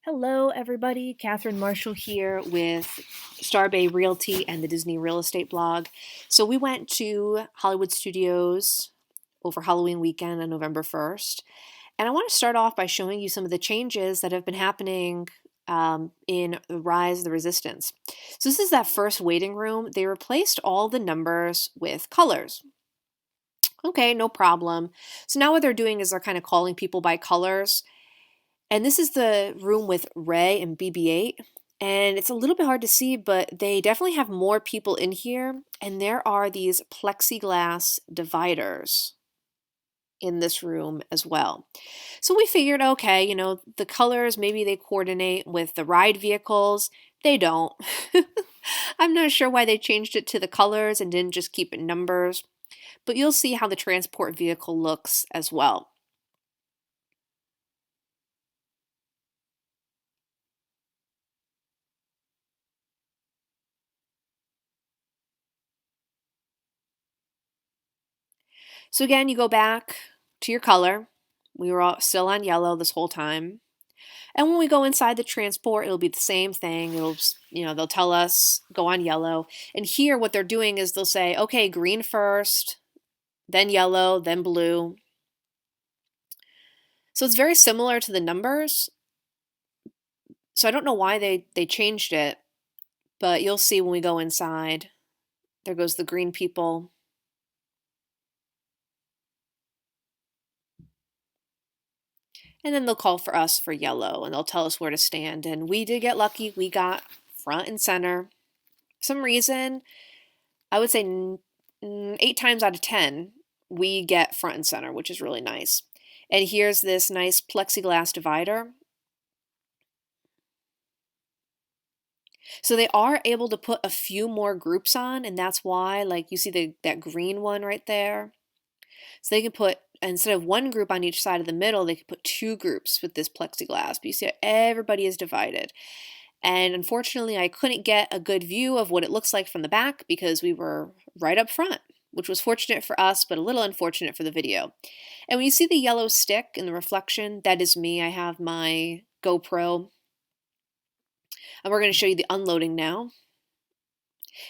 Hello, everybody. Catherine Marshall here with Star Bay Realty and the Disney Real Estate blog. So, we went to Hollywood Studios over Halloween weekend on November 1st. And I want to start off by showing you some of the changes that have been happening in the Rise of the Resistance. So, this is that first waiting room. They replaced all the numbers with colors. Okay, no problem. So, now what they're doing is they're kind of calling people by colors. And this is the room with Ray and BB-8. And it's a little bit hard to see, but they definitely have more people in here. And there are these plexiglass dividers in this room as well. So we figured, okay, the colors, maybe they coordinate with the ride vehicles. They don't. I'm not sure why they changed it to the colors and didn't just keep it numbers. But you'll see how the transport vehicle looks as well. So again, you go back to your color. We were all still on yellow this whole time. And when we go inside the transport, it'll be the same thing. They'll tell us go on yellow. And here what they're doing is they'll say, okay, green first, then yellow, then blue. So it's very similar to the numbers. So I don't know why they changed it, but you'll see when we go inside. There goes the green people. And then they'll call for us for yellow and they'll tell us where to stand. And we did get lucky. We got front and center. For some reason, I would say 8 times out of 10, we get front and center, which is really nice. And here's this nice plexiglass divider. So they are able to put a few more groups on, and that's why, like you see that green one right there. So they can put, instead of one group on each side of the middle, they could put 2 groups with this plexiglass. But you see everybody is divided. And unfortunately, I couldn't get a good view of what it looks like from the back because we were right up front, which was fortunate for us, but a little unfortunate for the video. And when you see the yellow stick in the reflection, that is me. I have my GoPro. And we're going to show you the unloading now.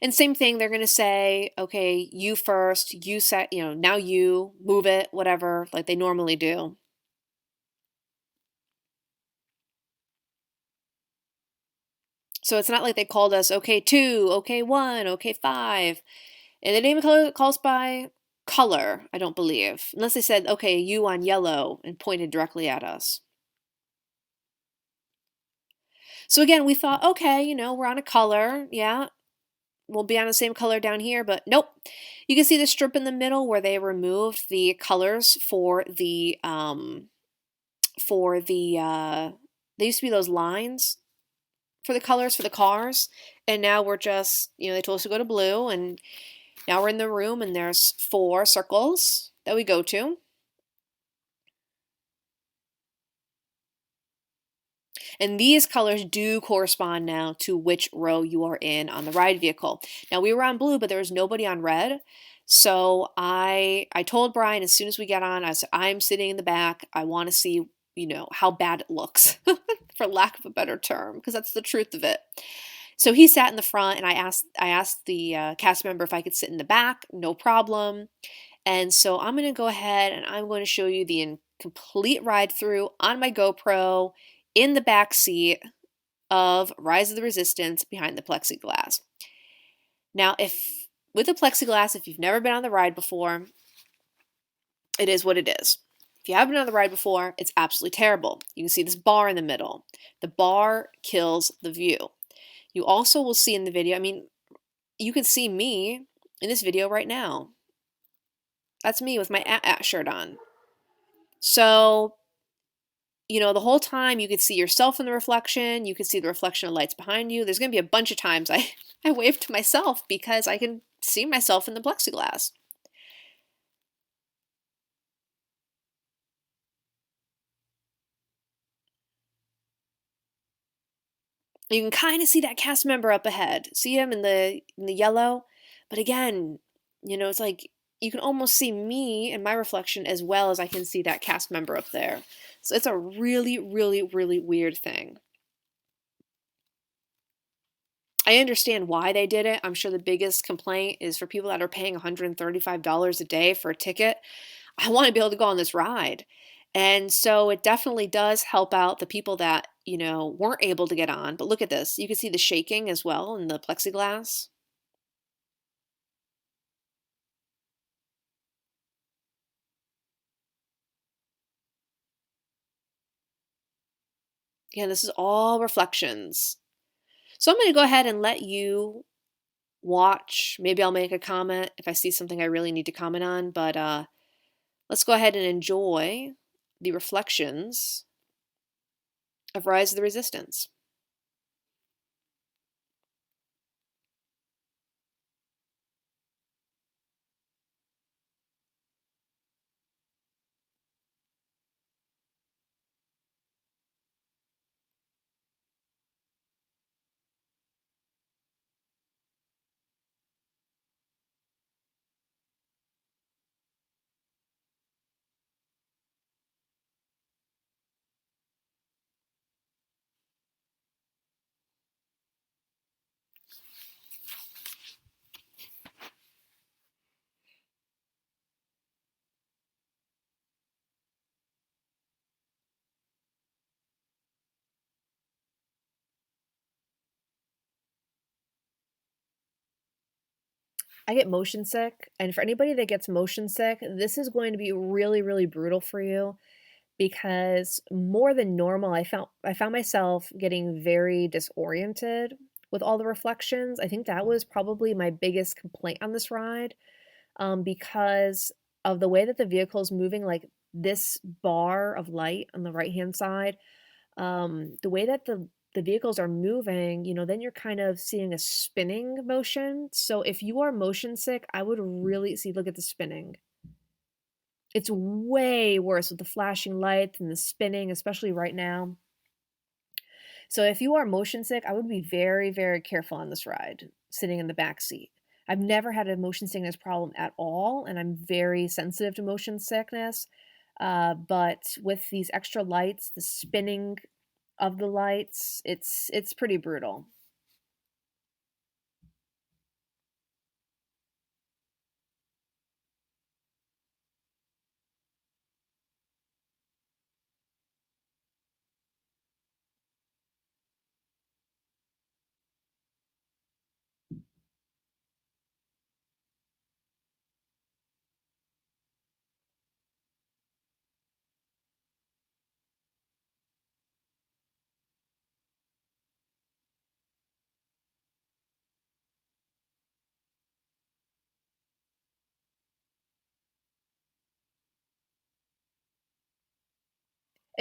And same thing, they're going to say, okay, you first, you set, now you, move it, whatever, like they normally do. So it's not like they called us, okay, 2, okay, 1, okay, 5. And they didn't even call us by color, I don't believe. Unless they said, okay, you on yellow and pointed directly at us. So again, we thought, okay, we're on a color. Yeah, we'll be on the same color down here, but nope. You can see the strip in the middle where they removed the colors for the, they used to be those lines for the colors for the cars. And now we're just, they told us to go to blue, and now we're in the room and there's 4 circles that we go to. And these colors do correspond now to which row you are in on the ride vehicle. Now we were on blue, but there was nobody on red. So I told Brian as soon as we got on, I said, I'm sitting in the back. I want to see, how bad it looks, for lack of a better term, because that's the truth of it. So he sat in the front, and I asked the cast member if I could sit in the back. No problem. And so I'm going to go ahead and I'm going to show you the complete ride through on my GoPro in the back seat of Rise of the Resistance behind the plexiglass. Now, with the plexiglass, if you've never been on the ride before, it is what it is. If you haven't been on the ride before, it's absolutely terrible. You can see this bar in the middle. The bar kills the view. You also will see in the video, you can see me in this video right now. That's me with my at shirt on. So, the whole time you could see yourself in the reflection. You could see the reflection of lights behind you. There's going to be a bunch of times I wave to myself because I can see myself in the plexiglass. You can kind of see that cast member up ahead. See him in the yellow? But again, it's like you can almost see me in my reflection as well as I can see that cast member up there. So it's a really, really, really weird thing. I understand why they did it. I'm sure the biggest complaint is for people that are paying $135 a day for a ticket. I want to be able to go on this ride. And so it definitely does help out the people that, weren't able to get on. But look at this. You can see the shaking as well in the plexiglass. Yeah, this is all reflections. So I'm going to go ahead and let you watch. Maybe I'll make a comment if I see something I really need to comment on. But let's go ahead and enjoy the reflections of Rise of the Resistance. I get motion sick, and for anybody that gets motion sick, this is going to be really, really brutal for you because more than normal, I found myself getting very disoriented with all the reflections. I think that was probably my biggest complaint on this ride, because of the way that the vehicle is moving, like this bar of light on the right hand side, the way that the vehicles are moving, then you're kind of seeing a spinning motion. So if you are motion sick, I would really see look at the spinning. It's way worse with the flashing lights and the spinning, especially right now. So if you are motion sick, I would be very, very careful on this ride, sitting in the back seat. I've never had a motion sickness problem at all, and I'm very sensitive to motion sickness. But with these extra lights, the spinning of the lights, it's pretty brutal.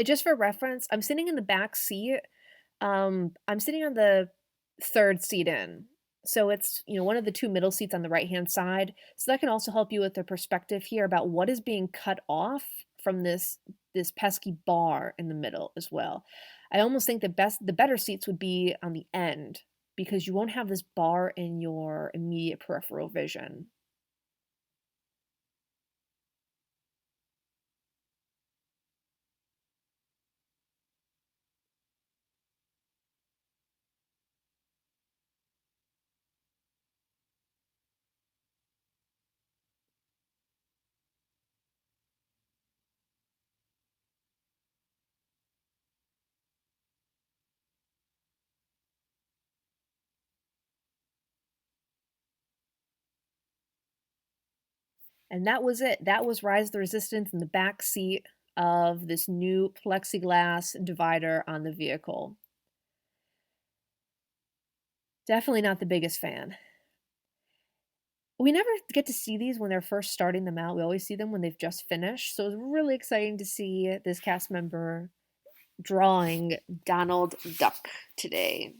Just for reference, I'm sitting in the back seat. I'm sitting on the third seat in. So it's, one of the two middle seats on the right-hand side. So that can also help you with the perspective here about what is being cut off from this pesky bar in the middle as well. I almost think the better seats would be on the end because you won't have this bar in your immediate peripheral vision. And that was it. That was Rise of the Resistance in the back seat of this new plexiglass divider on the vehicle. Definitely not the biggest fan. We never get to see these when they're first starting them out. We always see them when they've just finished. So it's really exciting to see this cast member drawing Donald Duck today.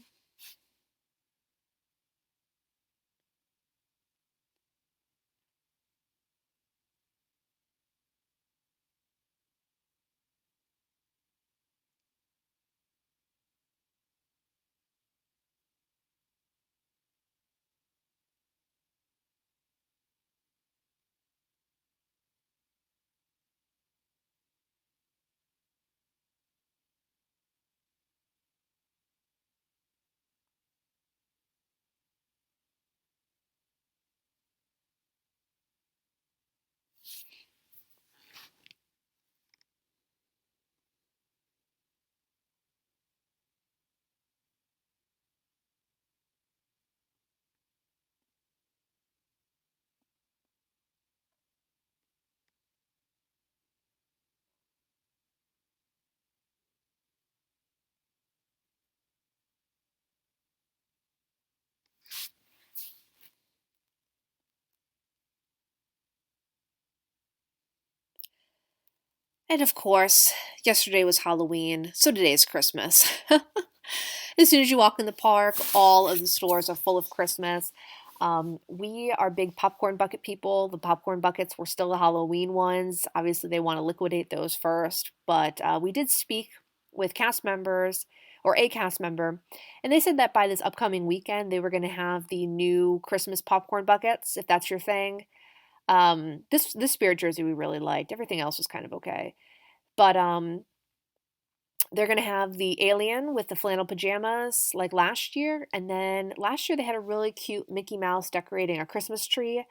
And of course, yesterday was Halloween, so today's Christmas. As soon as you walk in the park, all of the stores are full of Christmas. We are big popcorn bucket people. The popcorn buckets were still the Halloween ones. Obviously, they want to liquidate those first, but we did speak with cast members or a cast member, and they said that by this upcoming weekend, they were going to have the new Christmas popcorn buckets, if that's your thing. This spirit jersey we really liked. Everything else was kind of okay. But they're gonna have the alien with the flannel pajamas like last year, and then last year they had a really cute Mickey Mouse decorating a Christmas tree.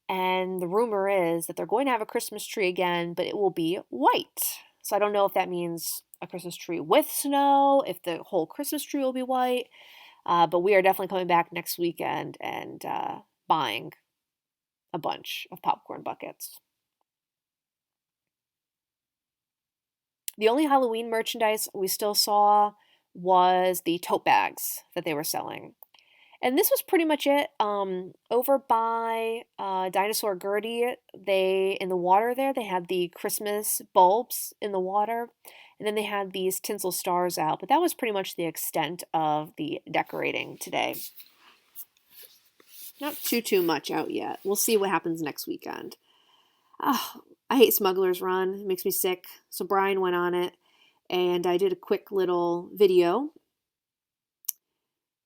And the rumor is that they're going to have a Christmas tree again, but it will be white. So I don't know if that means a Christmas tree with snow, if the whole Christmas tree will be white. But we are definitely coming back next weekend and buying a bunch of popcorn buckets. The only Halloween merchandise we still saw was the tote bags that they were selling. And this was pretty much it. Over by Dinosaur Gertie, they in the water there, they had the Christmas bulbs in the water, and then they had these tinsel stars out. But that was pretty much the extent of the decorating today. Not too much out yet. We'll see what happens next weekend. Oh, I hate Smuggler's Run. It makes me sick. So Brian went on it, and I did a quick little video.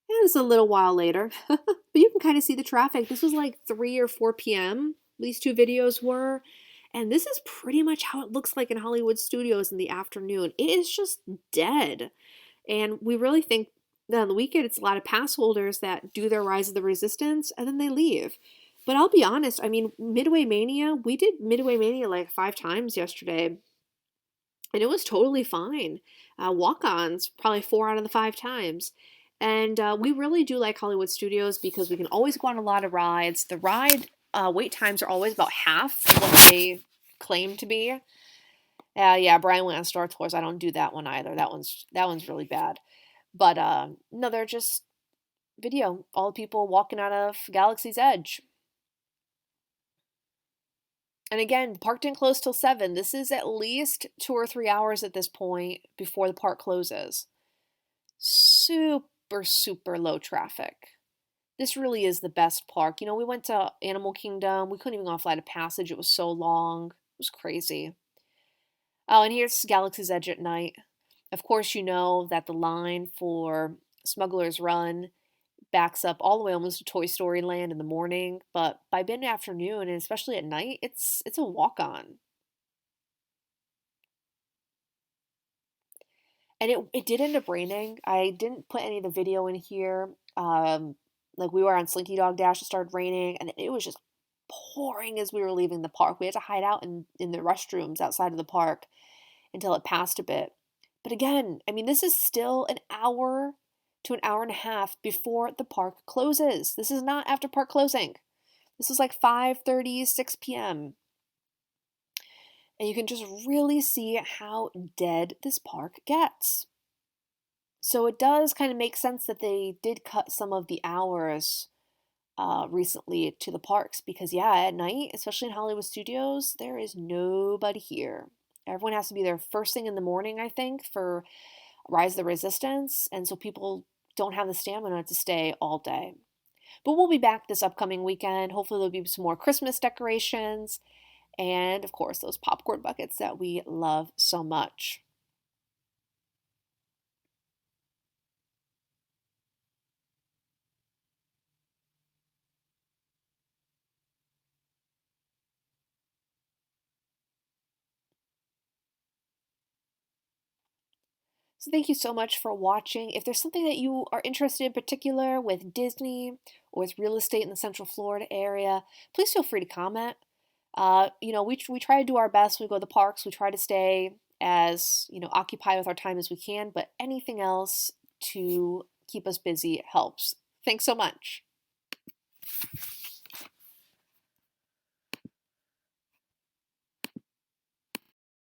And it's a little while later, but you can kind of see the traffic. This was like 3 or 4 p.m. These two videos were. And this is pretty much how it looks like in Hollywood studios in the afternoon. It is just dead. And we really think that on the weekend it's a lot of pass holders that do their Rise of the Resistance and then they leave. But I'll be honest, I mean, Midway Mania, we did Midway Mania like 5 times yesterday, and it was totally fine. Walk-ons, probably 4 out of the 5 times. And we really do like Hollywood Studios because we can always go on a lot of rides. The ride wait times are always about half what they claim to be. Yeah, Brian went on Star Tours. I don't do that one either. That one's really bad. But no, they're just video. All the people walking out of Galaxy's Edge. And again, the park didn't close till 7. This is at least 2 or 3 hours at this point before the park closes. Super low traffic. This really is the best park. You know, we went to Animal Kingdom. We couldn't even go on Flight of Passage. It was so long. It was crazy. Oh, and here's Galaxy's Edge at night. Of course, you know that the line for Smuggler's Run backs up all the way almost to Toy Story Land in the morning, but by mid-afternoon and especially at night, it's a walk-on. And it did end up raining. I didn't put any of the video in here. Like we were on Slinky Dog Dash, it started raining, and it was just pouring as we were leaving the park. We had to hide out in the restrooms outside of the park until it passed a bit. But again, I mean, this is still an hour to an hour and a half before the park closes. This is not after park closing. This is like 5:30, 6 p.m. And you can just really see how dead this park gets. So it does kind of make sense that they did cut some of the hours recently to the parks because, yeah, at night, especially in Hollywood Studios, there is nobody here. Everyone has to be there first thing in the morning, I think, for Rise of the Resistance, and so people don't have the stamina to stay all day. But we'll be back this upcoming weekend. Hopefully, there'll be some more Christmas decorations, and of course, those popcorn buckets that we love so much. So thank you so much for watching. If there's something that you are interested in particular with Disney or with real estate in the Central Florida area, please feel free to comment. We try to do our best when we go to the parks. We try to stay as, occupied with our time as we can, but anything else to keep us busy helps. Thanks so much.